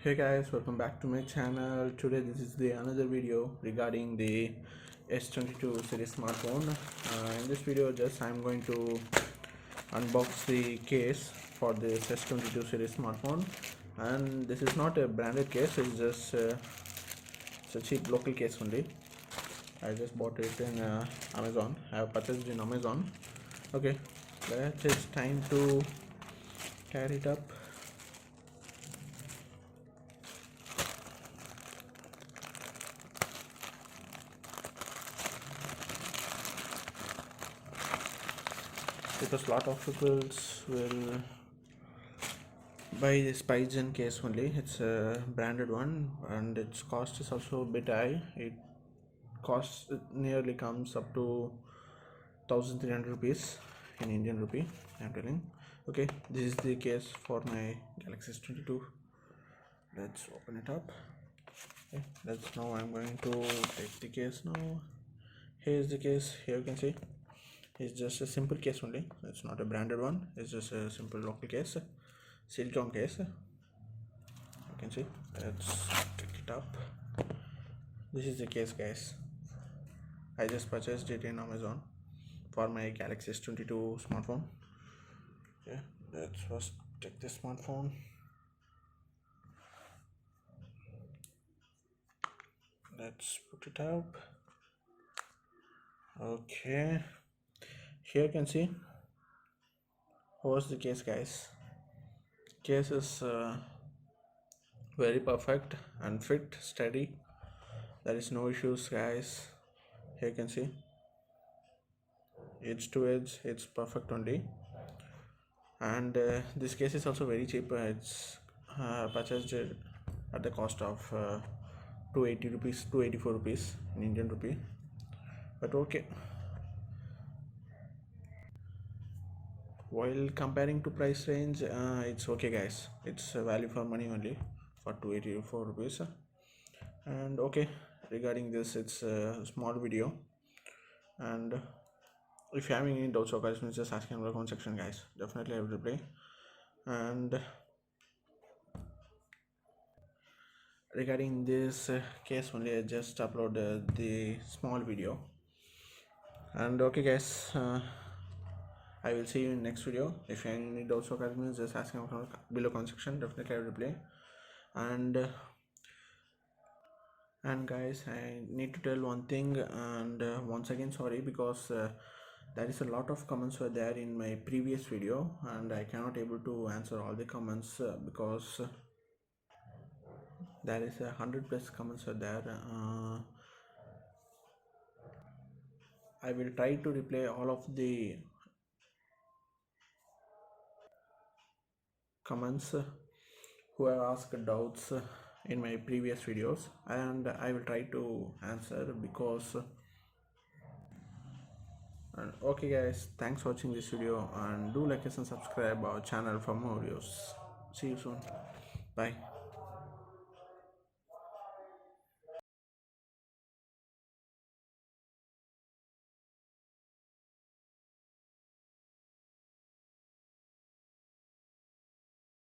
Hey guys, welcome back to my channel. Today this is the another video regarding the S22 series smartphone. In this video just I'm going to unbox the case for this S22 series smartphone, and this is not a branded case, it's a cheap local case only. I just bought it in Amazon. I have purchased it in Amazon. Okay, it's time to carry it up. Because lot of people will buy this Pigeon case only. It's a branded one and its cost is also a bit high. It nearly comes up to 1300 rupees in Indian rupee, I'm telling. Okay, this is the case for my Galaxy S22. Let's open it up. Okay, that's now I'm going to take the case now. Here's the case. Here you can see it's just a simple case only. It's not a branded one, it's just a simple local case, silicone case. You can see. Let's pick it up. This is the case, guys. I just purchased it in Amazon for my Galaxy S22 smartphone. Okay, let's first take the smartphone. Let's put it up. Okay, here you can see how's the case, guys. Case is very perfect and fit, steady. There is no issues, guys. Here you can see edge to edge, it's perfect only. And this case is also very cheap. It's purchased at the cost of 280 rupees, 284 rupees in Indian rupee. But okay, while comparing to price range, it's okay, guys. It's a value for money only for 284 rupees. And okay, regarding this, it's a small video. And if you have any doubts or questions, just ask in the comment section, guys. Definitely I will reply. And regarding this case only, I just uploaded the small video. And okay, guys, I will see you in next video. If you have any doubts or questions, just ask in below comment section. Definitely I will reply. And guys, I need to tell one thing, and once again sorry, because there is a lot of comments were there in my previous video and I cannot able to answer all the comments because there is 100+ comments are there. I will try to reply all of the comments who have asked doubts in my previous videos, and I will try to answer because and okay, guys, thanks for watching this video, and do like us and subscribe our channel for more videos. See you soon. Bye.